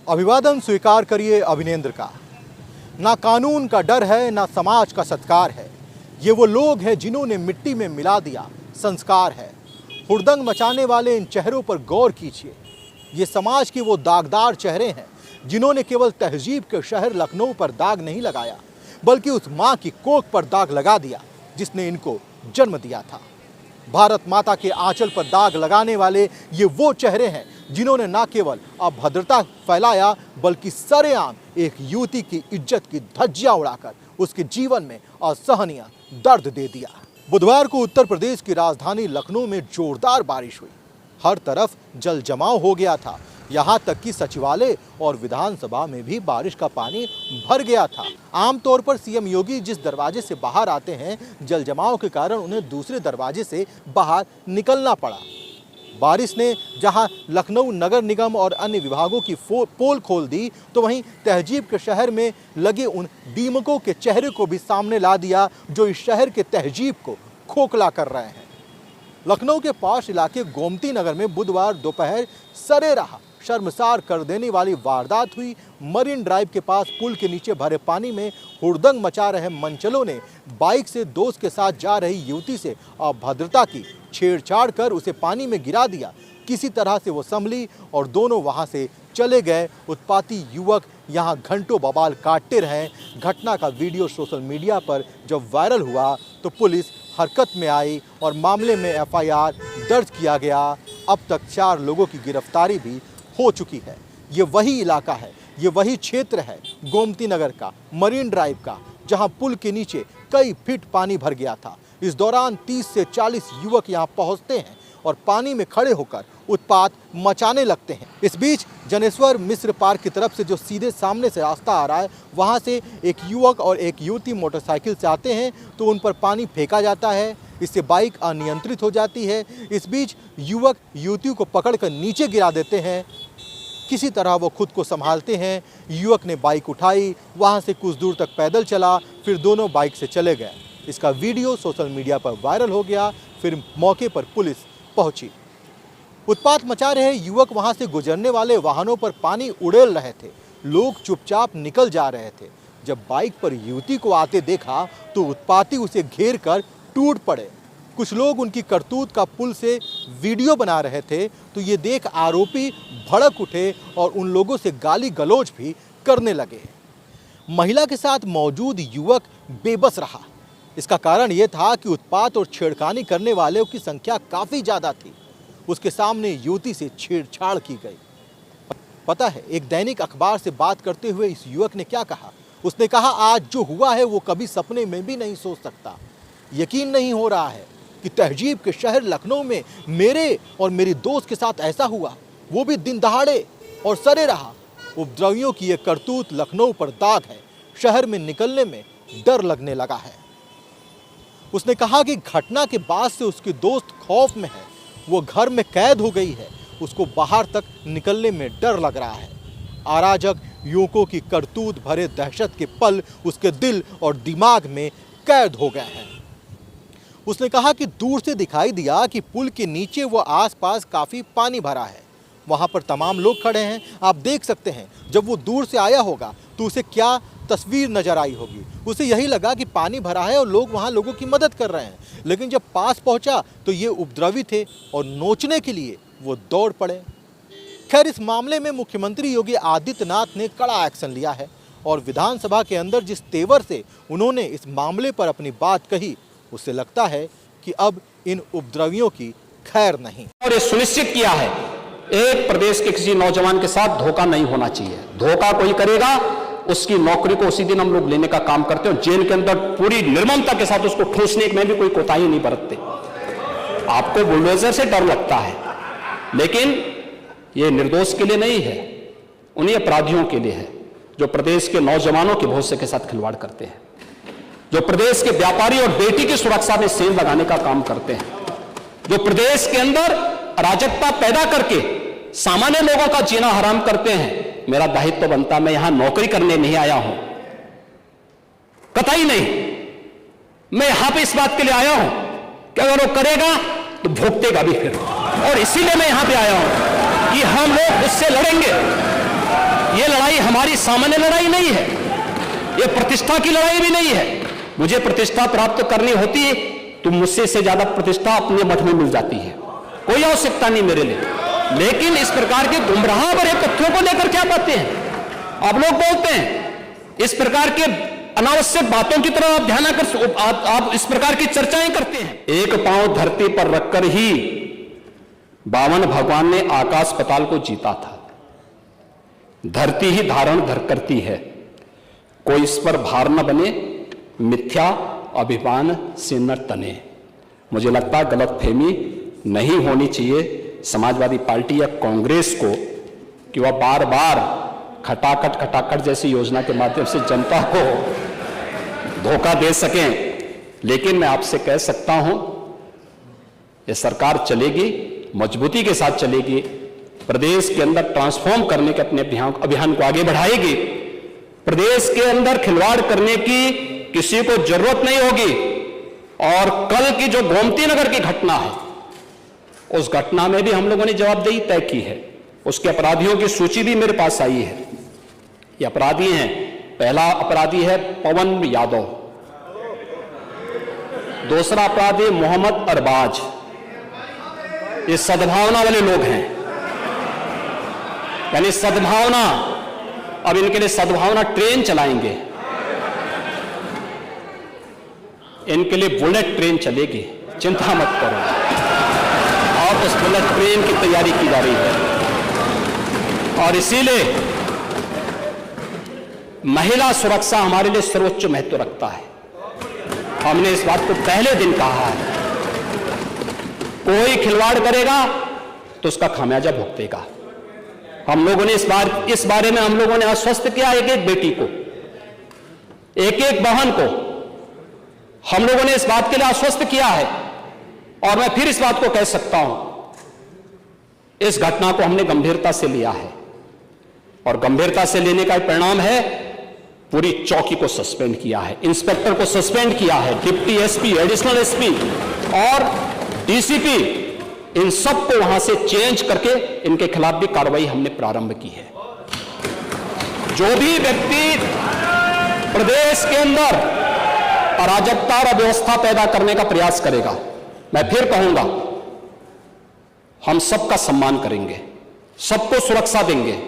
अभिवादन स्वीकार करिए अभिनेंद्र का। ना कानून का डर है, ना समाज का सत्कार है। ये वो लोग हैं जिन्होंने मिट्टी में मिला दिया संस्कार है। हुड़दंग मचाने वाले इन चेहरों पर गौर कीजिए। ये समाज के वो दागदार चेहरे हैं जिन्होंने केवल तहजीब के शहर लखनऊ पर दाग नहीं लगाया, बल्कि उस माँ की कोख पर दाग लगा दिया जिसने इनको जन्म दिया था। भारत माता के आंचल पर दाग लगाने वाले ये वो चेहरे हैं जिन्होंने न केवल अभद्रता फैलाया, बल्कि सरेआम एक युवती की इज्जत की धज्जियां उड़ाकर उसके जीवन में असहनीय दर्द दे दिया। बुधवार को उत्तर प्रदेश की राजधानी लखनऊ में जोरदार बारिश हुई। हर तरफ जल जमाव हो गया था। यहाँ तक कि सचिवालय और विधानसभा में भी बारिश का पानी भर गया था। आमतौर पर सीएम योगी जिस दरवाजे से बाहर आते हैं, जल जमाव के कारण उन्हें दूसरे दरवाजे से बाहर निकलना पड़ा। बारिश ने जहां लखनऊ नगर निगम और अन्य विभागों की पोल खोल दी, तो वहीं तहजीब के शहर में लगे उन दीमकों के चेहरे को भी सामने ला दिया जो इस शहर के तहजीब को खोखला कर रहे हैं। लखनऊ के पास इलाके गोमती नगर में बुधवार दोपहर सरेराह शर्मसार कर देने वाली वारदात हुई। मरीन ड्राइव के पास पुल के नीचे भरे पानी में हुड़दंग मचा रहे मनचलों ने बाइक से दोस्त के साथ जा रही युवती से अभद्रता की, छेड़छाड़ कर उसे पानी में गिरा दिया। किसी तरह से वो संभली और दोनों वहां से चले गए। उत्पाती युवक यहां घंटों बवाल काटते रहे। घटना का वीडियो सोशल मीडिया पर जब वायरल हुआ तो पुलिस हरकत में आई और मामले में एफआईआर दर्ज किया गया। अब तक 4 लोगों की गिरफ्तारी भी हो चुकी है। ये वही इलाका है, ये वही क्षेत्र है गोमती नगर का, मरीन ड्राइव का, जहां पुल के नीचे कई फीट पानी भर गया था। इस दौरान 30 से 40 युवक यहां पहुंचते हैं और पानी में खड़े होकर उत्पात मचाने लगते हैं। इस बीच जनेश्वर मिश्र पार्क की तरफ से जो सीधे सामने से रास्ता आ रहा है, वहां से एक युवक और एक युवती मोटरसाइकिल से आते हैं तो उन पर पानी फेंका जाता है। इससे बाइक अनियंत्रित हो जाती है। इस बीच युवक युवती को पकड़कर नीचे गिरा देते हैं। किसी तरह वो खुद को संभालते हैं। युवक ने बाइक उठाई, वहां से कुछ दूर तक पैदल चला, फिर दोनों बाइक से चले गए। इसका वीडियो सोशल मीडिया पर वायरल हो गया। फिर मौके पर पुलिस पहुंची। उत्पात मचा रहे युवक वहां से गुजरने वाले वाहनों पर पानी उड़ेल रहे थे। लोग चुपचाप निकल जा रहे थे। जब बाइक पर युवती को आते देखा तो उत्पाती उसे घेर कर टूट पड़े। कुछ लोग उनकी करतूत का पुल से वीडियो बना रहे थे तो ये देख आरोपी भड़क उठे और उन लोगों से गाली गलौज भी करने लगे। महिला के साथ मौजूद युवक बेबस रहा। इसका कारण ये था कि उत्पात और छेड़खानी करने वालों की संख्या काफ़ी ज़्यादा थी। उसके सामने युवती से छेड़छाड़ की गई। पता है, एक दैनिक अखबार से बात करते हुए इस युवक ने क्या कहा? उसने कहा, आज जो हुआ है वो कभी सपने में भी नहीं सोच सकता। यकीन नहीं हो रहा है कि तहजीब के शहर लखनऊ में मेरे और मेरी दोस्त के साथ ऐसा हुआ, वो भी दिन दहाड़े और सरेराह। उपद्रवियों की ये करतूत लखनऊ पर दाग है। शहर में निकलने में डर लगने लगा है। उसने कहा कि घटना के बाद से उसकी दोस्त खौफ में है। वो घर में कैद हो गई है। उसको बाहर तक निकलने में डर लग रहा है। अराजक युवकों की करतूत भरे दहशत के पल उसके दिल और दिमाग में कैद हो गए हैं। उसने कहा कि दूर से दिखाई दिया कि पुल के नीचे वो आसपास काफ़ी पानी भरा है। वहाँ पर तमाम लोग खड़े हैं। आप देख सकते हैं, जब वो दूर से आया होगा तो उसे क्या तस्वीर नजर आई होगी। उसे यही लगा कि पानी भरा है और लोग वहाँ लोगों की मदद कर रहे हैं। लेकिन जब पास पहुँचा तो ये उपद्रवी थे और नोचने के लिए वो दौड़ पड़े। खैर, इस मामले में मुख्यमंत्री योगी आदित्यनाथ ने कड़ा एक्शन लिया है और विधानसभा के अंदर जिस तेवर से उन्होंने इस मामले पर अपनी बात कही, उससे लगता है कि अब इन उपद्रवियों की खैर नहीं। और ये सुनिश्चित किया है, एक प्रदेश के किसी नौजवान के साथ धोखा नहीं होना चाहिए। धोखा कोई करेगा उसकी नौकरी को उसी दिन हम लोग लेने का काम करते हैं। जेल के अंदर पूरी निर्ममता के साथ उसको ठूसने में भी कोई कोताही नहीं बरतते। आपको बुलडोजर से डर लगता है, लेकिन ये निर्दोष के लिए नहीं है, उन्हीं अपराधियों के लिए है जो प्रदेश के नौजवानों के भविष्य के साथ खिलवाड़ करते हैं, जो प्रदेश के व्यापारी और बेटी की सुरक्षा में सेंध लगाने का काम करते हैं, जो प्रदेश के अंदर अराजकता पैदा करके सामान्य लोगों का जीना हराम करते हैं। मेरा दायित्व तो बनता, मैं यहां नौकरी करने नहीं आया हूं, कतई नहीं। मैं यहां पे इस बात के लिए आया हूं कि अगर वो करेगा तो भुगतेगा भी फिर, और इसीलिए मैं यहां पे आया हूं कि हम लोग उससे लड़ेंगे। ये लड़ाई हमारी सामान्य लड़ाई नहीं है, ये प्रतिष्ठा की लड़ाई भी नहीं है। मुझे प्रतिष्ठा प्राप्त करनी होती है तो मुझसे से ज्यादा प्रतिष्ठा अपने मठ में मिल जाती है, कोई आवश्यकता नहीं मेरे लिए। लेकिन इस प्रकार के गुमराह भरे तथ्यों को लेकर क्या बातें हैं आप लोग बोलते हैं, इस प्रकार के अनावश्यक बातों की तरफ आप ध्यान कर, आप इस प्रकार की चर्चाएं करते हैं। एक पांव धरती पर रखकर ही बावन भगवान ने आकाश पाताल को जीता था। धरती ही धारण धर करती है, कोई इस पर भार न बने, मिथ्या अभिमान से न तने। मुझे लगता है गलतफहमी नहीं होनी चाहिए समाजवादी पार्टी या कांग्रेस को कि वह बार बार खटाखट जैसी योजना के माध्यम से जनता को धोखा दे सकें। लेकिन मैं आपसे कह सकता हूं, ये सरकार चलेगी, मजबूती के साथ चलेगी, प्रदेश के अंदर ट्रांसफॉर्म करने के अपने अभियान को आगे बढ़ाएगी। प्रदेश के अंदर खिलवाड़ करने की किसी को जरूरत नहीं होगी। और कल की जो गोमती नगर की घटना है, उस घटना में भी हम लोगों ने जवाबदेही तय की है। उसके अपराधियों की सूची भी मेरे पास आई है। ये अपराधी हैं, पहला अपराधी है पवन यादव, दूसरा अपराधी मोहम्मद अरबाज। ये सद्भावना वाले लोग हैं, यानी सद्भावना, अब इनके लिए सद्भावना ट्रेन चलाएंगे, इनके लिए बुलेट ट्रेन चलेगी, चिंता मत करो। और उस बुलेट ट्रेन की तैयारी की जा रही है। और इसीलिए महिला सुरक्षा हमारे लिए सर्वोच्च महत्व रखता है। हमने इस बात को पहले दिन कहा है, कोई खिलवाड़ करेगा तो उसका खामियाजा भुगतेगा। हम लोगों ने इस बारे में हम लोगों ने आश्वस्त किया, एक एक बेटी को, एक एक बहन को हम लोगों ने इस बात के लिए आश्वस्त किया है। और मैं फिर इस बात को कह सकता हूं, इस घटना को हमने गंभीरता से लिया है। और गंभीरता से लेने का परिणाम है, पूरी चौकी को सस्पेंड किया है, इंस्पेक्टर को सस्पेंड किया है, डिप्टी एसपी, एडिशनल एसपी और डीसीपी, इन सबको वहां से चेंज करके इनके खिलाफ भी कार्रवाई हमने प्रारंभ की है। जो भी व्यक्ति प्रदेश के अंदर अराजकता और अव्यवस्था पैदा करने का प्रयास करेगा, मैं फिर कहूंगा, हम सबका सम्मान करेंगे, सबको सुरक्षा देंगे।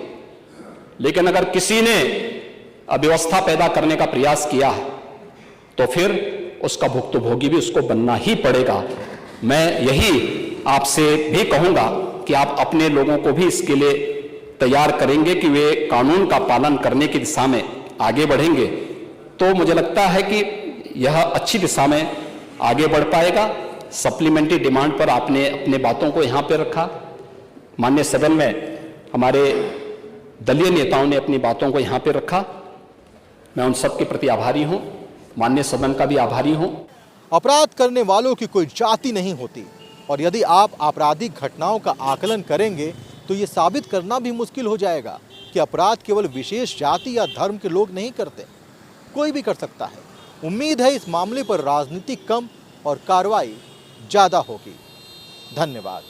लेकिन अगर किसी ने अव्यवस्था पैदा करने का प्रयास किया है तो फिर उसका भुक्तभोगी भी उसको बनना ही पड़ेगा। मैं यही आपसे भी कहूंगा कि आप अपने लोगों को भी इसके लिए तैयार करेंगे कि वे कानून का पालन करने की दिशा में आगे बढ़ेंगे, तो मुझे लगता है कि यह अच्छी दिशा में आगे बढ़ पाएगा। सप्लीमेंट्री डिमांड पर आपने अपने बातों को यहां पर रखा, माननीय सदन में हमारे दलीय नेताओं ने अपनी बातों को यहां पर रखा। मैं उन सब के प्रति आभारी हूं, माननीय सदन का भी आभारी हूं। अपराध करने वालों की कोई जाति नहीं होती, और यदि आप आपराधिक घटनाओं का आकलन करेंगे तो ये साबित करना भी मुश्किल हो जाएगा कि अपराध केवल विशेष जाति या धर्म के लोग नहीं करते, कोई भी कर सकता है। उम्मीद है इस मामले पर राजनीति कम और कार्रवाई ज़्यादा होगी। धन्यवाद।